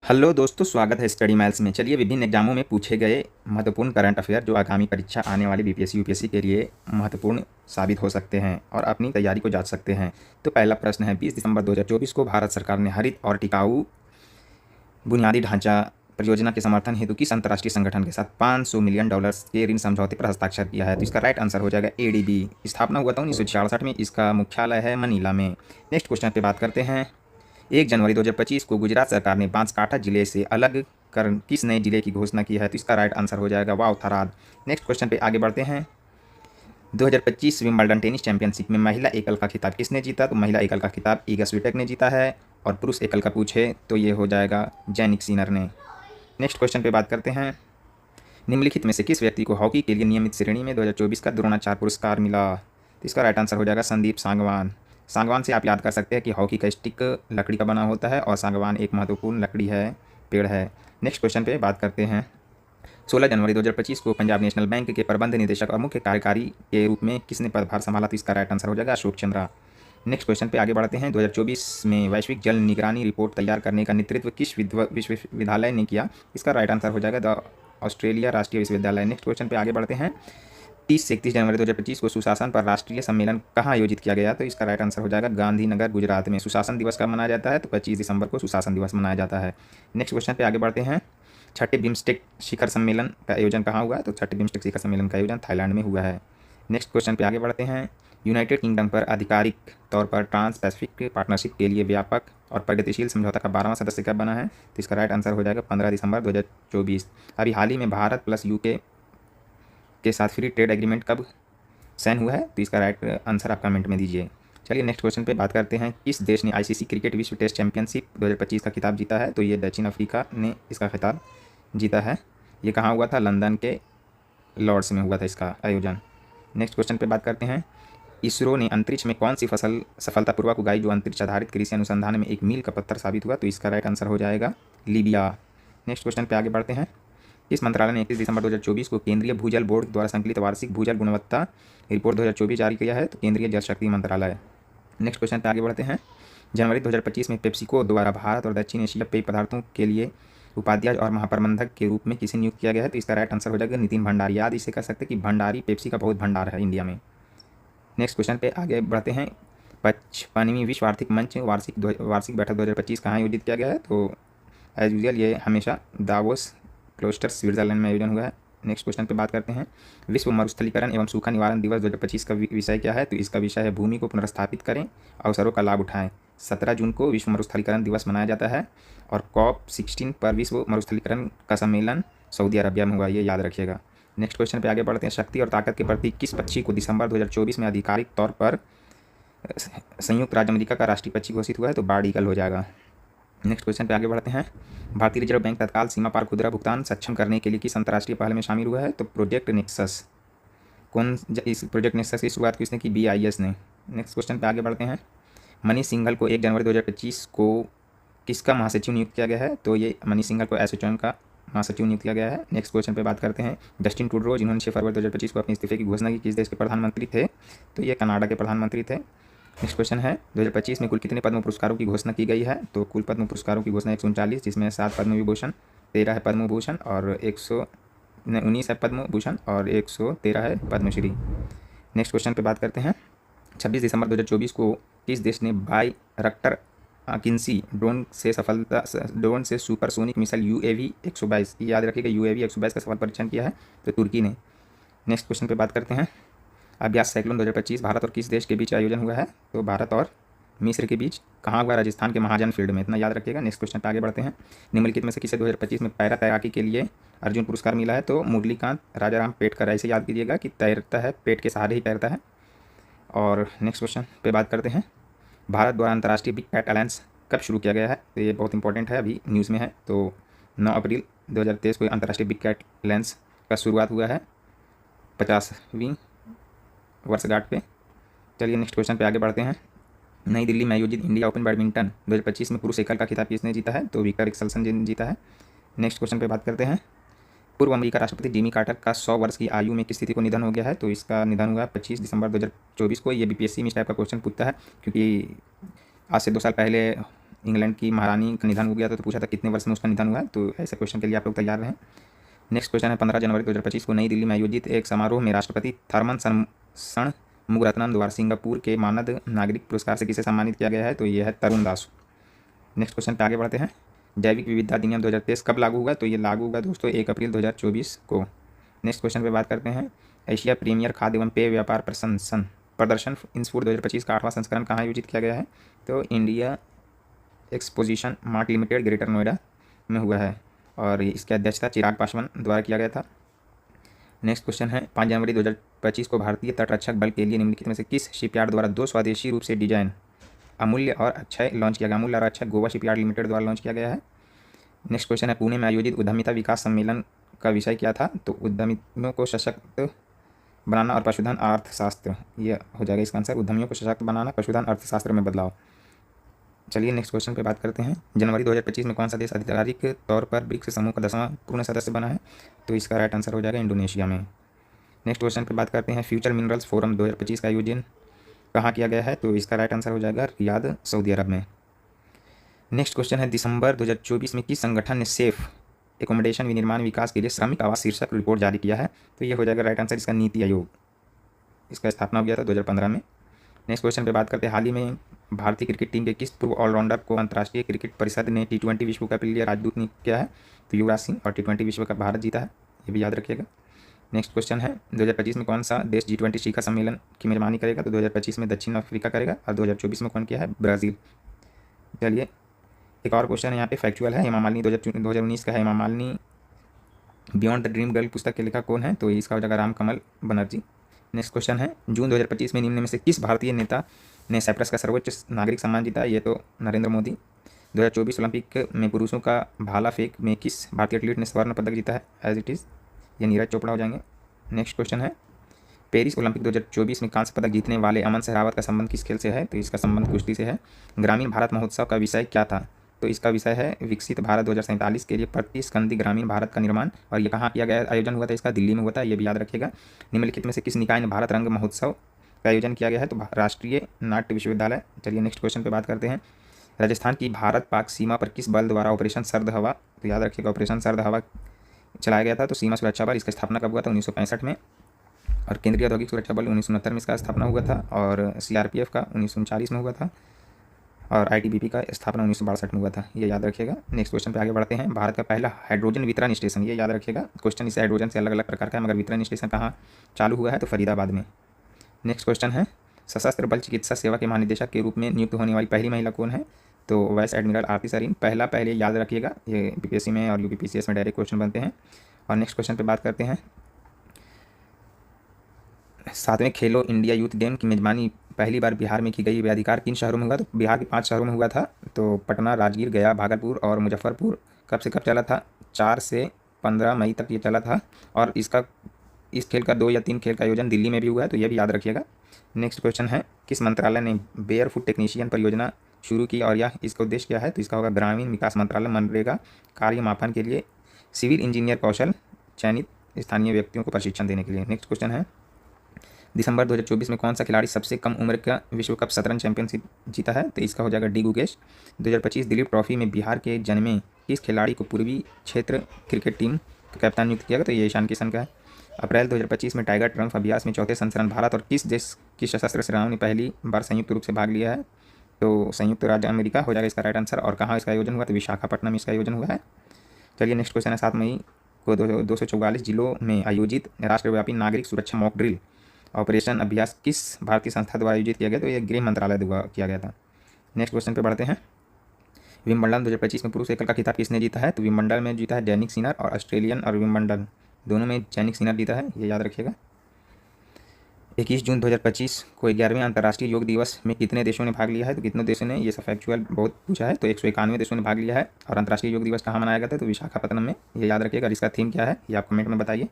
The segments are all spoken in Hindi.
हेलो दोस्तों, स्वागत है स्टडी माइल्स में। चलिए, विभिन्न एग्जामों में पूछे गए महत्वपूर्ण करंट अफेयर जो आगामी परीक्षा आने वाली बीपीएससी यूपीएससी के लिए महत्वपूर्ण साबित हो सकते हैं और अपनी तैयारी को जांच सकते हैं। तो पहला प्रश्न है, 20 दिसंबर 2024 को भारत सरकार ने हरित और टिकाऊ बुनियादी ढांचा परियोजना के समर्थन हेतु किस अंतर्राष्ट्रीय संगठन के साथ $500 मिलियन के ऋण समझौते पर हस्ताक्षर किया है? तो इसका राइट आंसर हो जाएगा एडीबी। स्थापना हुआ था 1966 में। इसका मुख्यालय है मनीला में। नेक्स्ट क्वेश्चन पे बात करते हैं। 1 जनवरी 2025 को गुजरात सरकार ने बांसकाठा जिले से अलग कर किस नए जिले की घोषणा की है? तो इसका राइट आंसर हो जाएगा वाव थराद। नेक्स्ट क्वेश्चन पे आगे बढ़ते हैं। 2025 विंबलडन टेनिस चैंपियनशिप में महिला एकल का खिताब किसने जीता? तो महिला एकल का खिताब ईगा स्विटेक ने जीता है। और पुरुष एकल का पूछे तो ये हो जाएगा जैनिक सिनर ने। नेक्स्ट क्वेश्चन पे बात करते हैं। निम्नलिखित में से किस व्यक्ति को हॉकी के लिए नियमित श्रेणी में 2024 का द्रोणाचार्य पुरस्कार मिला? तो इसका राइट आंसर हो जाएगा संदीप सांगवान। सांगवान से आप याद कर सकते हैं कि हॉकी का स्टिक लकड़ी का बना होता है और सांगवान एक महत्वपूर्ण लकड़ी है, पेड़ है। नेक्स्ट क्वेश्चन पे बात करते हैं। 16 जनवरी 2025 को पंजाब नेशनल बैंक के प्रबंध निदेशक और मुख्य कार्यकारी के रूप में किसने पदभार संभाला? तो इसका राइट आंसर हो जाएगा अशोक चंद्रा। नेक्स्ट क्वेश्चन पे आगे बढ़ते हैं। 2024 में वैश्विक जल निगरानी रिपोर्ट तैयार करने का नेतृत्व किस विश्वविद्यालय ने किया? इसका राइट आंसर हो जाएगा द ऑस्ट्रेलिया राष्ट्रीय विश्वविद्यालय। नेक्स्ट क्वेश्चन पे आगे बढ़ते हैं। 30 से 31 जनवरी 2025 को सुशासन पर राष्ट्रीय सम्मेलन कहाँ आयोजित किया गया? तो इसका राइट आंसर हो जाएगा गांधीनगर, गुजरात में। सुशासन दिवस कब मनाया जाता है? तो 25 दिसंबर को सुशासन दिवस मनाया जाता है। नेक्स्ट क्वेश्चन पे आगे बढ़ते हैं। छठे बिम्स्टेक शिखर सम्मेलन का आयोजन कहाँ हुआ है? तो छठे बिम्स्टेक शिखर सम्मेलन का आयोजन थाईलैंड में हुआ है। नेक्स्ट क्वेश्चन पे आगे बढ़ते हैं। यूनाइटेड किंगडम पर आधिकारिक तौर पर ट्रांस पैसिफिक पार्टनरशिप के लिए व्यापक और प्रगतिशील समझौता का 12वां सदस्य कब बना है? तो इसका राइट आंसर हो जाएगा 15 दिसंबर 2024। अभी हाल ही में भारत प्लस यूके के साथ फ्री ट्रेड एग्रीमेंट कब साइन हुआ है? तो इसका राइट आंसर आप कमेंट में दीजिए। चलिए नेक्स्ट क्वेश्चन पे बात करते हैं। किस देश ने आईसीसी क्रिकेट विश्व टेस्ट चैंपियनशिप 2025 का खिताब जीता है? तो ये दक्षिण अफ्रीका ने इसका खिताब जीता है। ये कहाँ हुआ था? लंदन के लॉर्ड्स में हुआ था इसका आयोजन। नेक्स्ट क्वेश्चन पे बात करते हैं। इसरो ने अंतरिक्ष में कौन सी फसल सफलतापूर्वक उगाई जो अंतरिक्ष आधारित कृषि अनुसंधान में एक मील का पत्थर साबित हुआ? तो इसका राइट आंसर हो जाएगा लीबिया। नेक्स्ट क्वेश्चन पे आगे बढ़ते हैं। किस मंत्रालय ने 31 दिसंबर 2024 को केंद्रीय भूजल बोर्ड द्वारा संकलित वार्षिक भूजल गुणवत्ता रिपोर्ट 2024 जारी किया है? तो केंद्रीय जल शक्ति मंत्रालय। नेक्स्ट क्वेश्चन पे आगे बढ़ते हैं। जनवरी 2025 में पेप्सिको द्वारा भारत और दक्षिण एशिया पेय पदार्थों के लिए उपाध्याय और महाप्रबंधक के रूप में किसे नियुक्त किया गया है? तो इसका राइट आंसर हो जाएगा नितिन भंडारी। याद इसे कर सकते हैं कि भंडारी पेप्सी का बहुत भंडार है इंडिया में। नेक्स्ट क्वेश्चन पे आगे बढ़ते हैं। 55वीं विश्व आर्थिक मंच वार्षिक बैठक 2025 कहाँ आयोजित किया गया है? तो एज यूजल ये हमेशा दावोस क्लोस्टर स्विट्जरलैंड में आयोजन हुआ है। नेक्स्ट क्वेश्चन पे बात करते हैं। विश्व मरुस्थलीकरण एवं सूखा निवारण दिवस 2025 का विषय क्या है? तो इसका विषय है भूमि को पुनर्स्थापित करें, अवसरों का लाभ उठाएं। 17 जून को विश्व मरुस्थलीकरण दिवस मनाया जाता है और COP16 पर विश्व मरुस्थलीकरण का सम्मेलन सऊदी अरबिया में हुआ, ये याद रखिएगा। नेक्स्ट क्वेश्चन पे आगे बढ़ते हैं। शक्ति और ताकत के प्रतीक किस पक्षी को दिसंबर 2024 में आधिकारिक तौर पर संयुक्त राज्य अमेरिका का राष्ट्रीय पक्षी घोषित हुआ है? तो बार्ड ईगल हो जाएगा। नेक्स्ट क्वेश्चन पे आगे बढ़ते हैं। भारतीय रिजर्व बैंक तत्काल सीमा पार खुदरा भुगतान सक्षम करने के लिए किस अंतर्राष्ट्रीय पहल में शामिल हुआ है? तो प्रोजेक्ट नेक्सस। इस प्रोजेक्ट नेक्सस की शुरुआत किसने की? BIS ने। नेक्स्ट क्वेश्चन पे आगे बढ़ते हैं। मनीष सिंघल को 1 जनवरी 2025 को किसका महासचिव नियुक्त किया गया है? तो ये मनीष सिंघल को एसोचैम का महासचिव नियुक्त किया गया है। नेक्स्ट क्वेश्चन पे बात करते हैं। जस्टिन ट्रूडो जिन्होंने 6 फरवरी 2025 को अपने इस्तीफे की घोषणा की, किस देश के प्रधानमंत्री थे? तो ये कनाडा के प्रधानमंत्री थे। नेक्स्ट क्वेश्चन है 2025 में कुल कितने पद्म पुरस्कारों की घोषणा की गई है? तो कुल पद्म पुरस्कारों की घोषणा 139, जिसमें 7 पद्म विभूषण, 13 है पद्म भूषण और 19 है पद्म भूषण और 113 है पद्मश्री। नेक्स्ट क्वेश्चन पे बात करते हैं। 26 दिसंबर 2024 को किस देश ने बायरक्टर किन्सी ड्रोन से सुपरसोनिक मिसाइल UAV 122, याद रखिएगा UAV 122 का सफल परीक्षण किया है? तो तुर्की ने। नेक्स्ट क्वेश्चन पे बात करते हैं। अभ्यास साइक्लोन 2025 भारत और किस देश के बीच आयोजन हुआ है? तो भारत और मिस्र के बीच। कहाँ हुआ? राजस्थान के महाजन फील्ड में, इतना याद रखिएगा। नेक्स्ट क्वेश्चन पे आगे बढ़ते हैं। निम्नलिखित में से किसे 2025 में पैरा तैराकी के लिए अर्जुन पुरस्कार मिला है? तो मुरलीकांत राजाराम पेटकर। ऐसे याद कीजिएगा कि तैरता है, पेट के सहारे ही तैरता है। और नेक्स्ट क्वेश्चन पे बात करते हैं। भारत द्वारा अंतर्राष्ट्रीय बिग कैट अलायंस कब शुरू किया गया है? तो ये बहुत इंपॉर्टेंट है, अभी न्यूज़ में है। तो 9 अप्रैल 2023 को अंतर्राष्ट्रीय बिग कैट अलायंस का शुरुआत हुआ है 50वीं वर्षगांठ पे। चलिए नेक्स्ट क्वेश्चन पे आगे बढ़ते हैं। नई दिल्ली में आयोजित इंडिया ओपन बैडमिंटन 2025 में पुरुष एकल का खिताब किसने जीता है? तो विक्टर एक्सेल्सन ने जीता है। नेक्स्ट क्वेश्चन पे बात करते हैं। पूर्व अमेरिका राष्ट्रपति जिमी कार्टर का 100 वर्ष की आयु में किस तिथि को निधन हो गया है? तो इसका निधन हुआ 25 दिसंबर 2024 को। ये BPSC में इस टाइप का क्वेश्चन पूछता है, क्योंकि आज से 2 साल पहले इंग्लैंड की महारानी का निधन हो गया था, तो पूछा था कितने वर्ष में उसका निधन हुआ है। तो ऐसे क्वेश्चन के लिए आप लोग तैयार रहें। नेक्स्ट क्वेश्चन है 15 जनवरी 2025 को नई दिल्ली में आयोजित एक समारोह में राष्ट्रपति थर्मन षणमुगरत्नम द्वारा सिंगापुर के मानद नागरिक पुरस्कार से किसे सम्मानित किया गया है? तो ये है तरुण दास। नेक्स्ट क्वेश्चन पे आगे बढ़ते हैं। जैविक विविधता अधिनियम 2023 कब लागू हुआ? तो ये लागू हुआ दोस्तों 1 अप्रैल 2024 को। नेक्स्ट क्वेश्चन पे बात करते हैं। एशिया प्रीमियर खाद्य एवं पेय व्यापार प्रदर्शन इंस्फूट 2025 का 8वां संस्करण कहाँ आयोजित किया गया है? तो India exposition mart limited greater Noida में हुआ है और इसकी अध्यक्षता चिराग पासवान द्वारा किया गया था। नेक्स्ट क्वेश्चन है 5 जनवरी 2025 को भारतीय तटरक्षक बल के लिए निम्नलिखित में से किस शिपयार्ड द्वारा 2 स्वदेशी रूप से डिजाइन अमूल्य और अक्षय लॉन्च किया गया? अमूल्य और अक्षय गोवा शिपयार्ड लिमिटेड द्वारा लॉन्च किया गया है। नेक्स्ट क्वेश्चन है पुणे में आयोजित उद्यमिता विकास सम्मेलन का विषय क्या था? तो उद्यमियों को सशक्त बनाना और पशुधन अर्थशास्त्र, ये हो जाएगा इसका आंसर। उद्यमियों को सशक्त बनाना, पशुधन अर्थशास्त्र में बदलाव। चलिए नेक्स्ट क्वेश्चन पे बात करते हैं। जनवरी 2025 में कौन सा देश आधिकारिक तौर पर ब्रिक्स समूह का 10वां पूर्ण सदस्य बना है? तो इसका राइट आंसर हो जाएगा इंडोनेशिया में। नेक्स्ट क्वेश्चन पे बात करते हैं। फ्यूचर मिनरल्स फोरम 2025 का आयोजन कहाँ किया गया है? तो इसका राइट आंसर हो जाएगा रियाद, सऊदी अरब में। नेक्स्ट क्वेश्चन है दिसंबर 2024 में किस संगठन ने सेफ एकोमोडेशन विनिर्माण विकास के लिए श्रमिक आवास शीर्षक रिपोर्ट जारी किया है? तो ये हो जाएगा राइट आंसर इसका नीति आयोग। इसका स्थापना हो गया था 2015 में। नेक्स्ट क्वेश्चन पे बात करते हैं। हाल ही में भारतीय क्रिकेट टीम के किस पूर्व ऑलराउंडर को अंतर्राष्ट्रीय क्रिकेट परिषद ने T20 विश्व कप के लिए राजदूत नियुक्त किया है? तो युवराज सिंह, और T20 विश्व कप भारत जीता है, ये भी याद रखिएगा। नेक्स्ट क्वेश्चन है 2025 में कौन सा देश G20 शिखर सम्मेलन की मेजबानी करेगा? तो 2025 में दक्षिण अफ्रीका करेगा और 2024 में कौन किया है? ब्राज़ील। चलिए एक और क्वेश्चन है यहाँ पे फैक्चुअल है। हेमा मालिनी 2019 का है। Hema Malini beyond the dream girl पुस्तक के लेखक कौन है? तो इसका हो जाएगा राम कमल बनर्जी। नेक्स्ट क्वेश्चन है जून 2025 में निम्न में से किस भारतीय नेता ने साइप्रस का सर्वोच्च नागरिक सम्मान जीता? ये तो नरेंद्र मोदी। 2024 ओलंपिक में पुरुषों का भाला फेंक में किस भारतीय एथलीट ने स्वर्ण पदक जीता है? एज इट इज़ ये नीरज चोपड़ा हो जाएंगे। नेक्स्ट क्वेश्चन है पेरिस ओलंपिक 2024 में कांस्य पदक जीतने वाले अमन सहरावत का संबंध किस खेल से है? तो इसका संबंध कुश्ती से है। ग्रामीण भारत महोत्सव का विषय क्या था? तो इसका विषय है विकसित भारत 2047 के लिए प्रतिस्कंदी ग्रामीण भारत का निर्माण, और ये कहाँ किया गया? आयोजन हुआ था इसका दिल्ली में हुआ था, ये भी याद रखिएगा। निम्नलिखित में से किस निकाय ने भारत रंग महोत्सव का आयोजन किया गया है? तो राष्ट्रीय नाट्य विश्वविद्यालय। चलिए नेक्स्ट क्वेश्चन पे बात करते हैं। राजस्थान की भारत पाक सीमा पर किस बल द्वारा ऑपरेशन सर्द हवा, तो याद रखिएगा ऑपरेशन सर्द हवा चलाया गया था? तो सीमा सुरक्षा बल। इसका स्थापना कब हुआ था? 1965 में। और केंद्रीय औद्योगिक सुरक्षा बल 1969 में इसका स्थापना हुआ था, और CRPF का 1939 में हुआ था, और ITBP का स्थापना 1962 में हुआ था, ये याद रखिएगा। नेक्स्ट क्वेश्चन पे आगे बढ़ते हैं। भारत का पहला हाइड्रोजन वितरण स्टेशन, ये याद रखिएगा। क्वेश्चन इस हाइड्रोजन से अलग अलग प्रकार का है, मगर वितरण स्टेशन कहाँ चालू हुआ है? तो फरीदाबाद में। नेक्स्ट क्वेश्चन है सशस्त्र बल चिकित्सा सेवा के महानिदेशक के रूप में नियुक्त होने वाली पहली महिला कौन है? तो वाइस एडमिरल आरती सरीन। पहले याद रखिएगा, ये BPSC में और UPPCS में डायरेक्ट क्वेश्चन बनते हैं। और नेक्स्ट क्वेश्चन पे बात करते हैं। 7वें खेलो इंडिया यूथ गेम की मेजबानी पहली बार बिहार में की गई, वे अधिकार किन शहरों में हुआ? तो बिहार के 5 शहरों में हुआ था। तो पटना, राजगीर, गया, भागलपुर और मुजफ्फरपुर। कब से कब चला था? 4 से 15 मई तक ये चला था। और इस खेल का 2 या 3 खेल का आयोजन दिल्ली में भी हुआ है, तो ये भी याद रखिएगा। नेक्स्ट क्वेश्चन है किस मंत्रालय ने बेयर फुट टेक्नीशियन परियोजना शुरू की और यह इसका उद्देश्य क्या है? तो इसका होगा ग्रामीण विकास मंत्रालय मनरेगा कार्य मापन के लिए सिविल इंजीनियर कौशल चयनित स्थानीय व्यक्तियों को प्रशिक्षण देने के लिए। नेक्स्ट क्वेश्चन है दिसंबर 2024 में कौन सा खिलाड़ी सबसे कम उम्र का विश्व कप शतरंज चैंपियनशिप जीता है? तो इसका हो जाएगा डी गुकेश। 2025 दिलीप ट्रॉफी में बिहार के जन्मे किस खिलाड़ी को पूर्वी क्षेत्र क्रिकेट टीम का कप्तान नियुक्त किया गया? तो ये ईशान किशन का है। अप्रैल 2025 में टाइगर ट्रम्प अभ्यास में 4थे संस्करण भारत और किस देश की सशस्त्र सेनाओं ने पहली बार संयुक्त रूप से भाग लिया है? तो संयुक्त राज्य अमेरिका हो जाएगा इसका राइट आंसर। और कहाँ इसका आयोजन हुआ? तो विशाखापट्टनम में इसका आयोजन हुआ है। चलिए नेक्स्ट क्वेश्चन है 7 मई को 244 जिलों में आयोजित राष्ट्रव्यापी नागरिक सुरक्षा मॉक ड्रिल ऑपरेशन अभ्यास किस भारतीय संस्था द्वारा आयोजित किया गया? तो ये गृह मंत्रालय द्वारा किया गया था। नेक्स्ट क्वेश्चन पे बढ़ते हैं। विंबलडन 2025 में पुरुष एकल का खिताब किसने जीता है? तो विंबलडन में जीता है जैनिक सिनर, और ऑस्ट्रेलियन और विंबलडन दोनों में जैनिक सिनर जीता है, ये याद रखिएगा। 21 जून 2025 को 11वें अंतर्राष्ट्रीय योग दिवस में कितने देशों ने भाग लिया है? तो कितने देशों ने, ये सब फैक्चुअल बहुत पूछा है। तो 191 देशों ने भाग लिया है। और अंतर्राष्ट्रीय योग दिवस कहाँ मनाया गया था? तो विशाखापट्टनम में, ये याद रखिएगा। इसका थीम क्या है ये आप कमेंट में बताइए।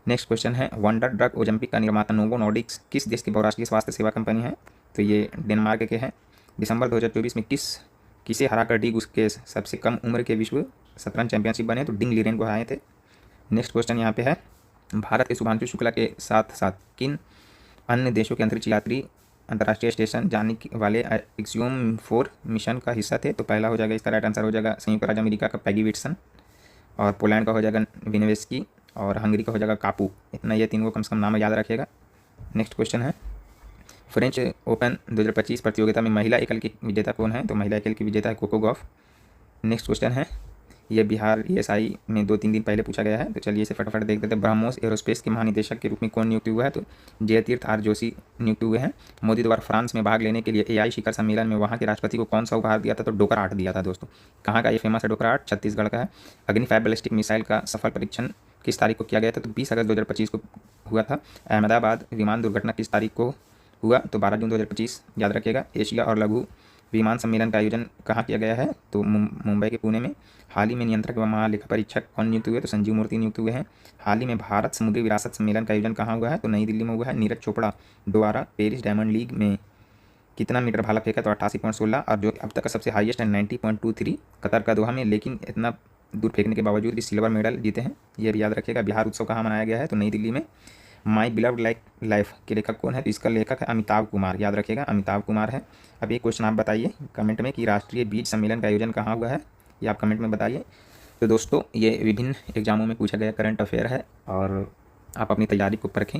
नेक्स्ट क्वेश्चन है वंडर ड्रग ओजम्पिक का निर्माता नोवो नॉर्डिक्स किस देश की बहुराष्ट्रीय स्वास्थ्य सेवा कंपनी है? तो ये डेनमार्क के हैं। दिसंबर 2024 में किसे हराकर डी गुकेश सबसे कम उम्र के विश्व शतरंज चैंपियनशिप बने? तो डिंग लीरेन को हराए थे। नेक्स्ट क्वेश्चन यहाँ पे है भारत के शुभांशु शुक्ला के साथ साथ किन अन्य देशों के अंतरिक्ष यात्री अंतर्राष्ट्रीय स्टेशन जाने वाले एक्सियोम 4 मिशन का हिस्सा थे? तो पहला हो जाएगा, इसका राइट आंसर हो जाएगा संयुक्त राज्य अमेरिका का पैगी विटसन, और पोलैंड का हो जाएगा विनेवेस्की, और हंगरी का हो जाएगा कापू। इतना ये तीन को कम से कम नाम याद रखिएगा। नेक्स्ट क्वेश्चन है, फ्रेंच ओपन 2025 प्रतियोगिता में महिला एकल की विजेता कौन है? तो महिला एकल की विजेता है कोको गॉफ। नेक्स्ट क्वेश्चन है, ये बिहार ESI में 2-3 दिन पहले पूछा गया है, तो चलिए इसे फटाफट देख देते हैं। ब्रह्मोस एरोस्पेस के महानिदेशक के रूप में कौन नियुक्त हुआ है? तो जयतीर्थ R जोशी नियुक्त हुए हैं। मोदी द्वारा फ्रांस में भाग लेने के लिए AI शिखर सम्मेलन में वहाँ के राष्ट्रपति को कौन सा उपहार दिया था? तो डोकर आर्ट दिया था दोस्तों। कहाँ का ये फेमस है डोकर आर्ट? छत्तीसगढ़ का है। अग्नि 5 बैलिस्टिक मिसाइल का सफल परीक्षण किस तारीख को किया गया था? तो 20 अगस्त 2025 को हुआ था। अहमदाबाद विमान दुर्घटना किस तारीख को हुआ? तो 12 जून 2025, याद रखिएगा। एशिया और लघु विमान सम्मेलन का आयोजन कहाँ किया गया है? तो मुंबई के पुणे में। हाल ही में नियंत्रक व महालेखा परीक्षक कौन नियुक्त हुए? तो संजीव मूर्ति नियुक्त हुए हैं। हाल ही में भारत समुद्री विरासत सम्मेलन का आयोजन कहाँ हुआ है? तो नई दिल्ली में हुआ है। नीरज चोपड़ा द्वारा पेरिस डायमंड लीग में कितना मीटर भाला फेंका? तो 88.16, और जो अब तक का सबसे हाईएस्ट है 90.23 कतर का दोहा में। लेकिन इतना दूर फेंकने के बावजूद भी सिल्वर मेडल जीते हैं, ये भी याद रखिएगा। बिहार उत्सव कहाँ मनाया गया है? तो नई दिल्ली में। माई बिलव्ड लाइफ के लेखक कौन है? तो इसका लेखक है अमिताभ कुमार, याद रखिएगा, अमिताभ कुमार है। अब एक क्वेश्चन आप बताइए कमेंट में कि राष्ट्रीय बीज सम्मेलन का आयोजन कहाँ हुआ है, ये आप कमेंट में बताइए। तो दोस्तों ये विभिन्न एग्जामों में पूछा गया करंट अफेयर है, और आप अपनी तैयारी को परखें।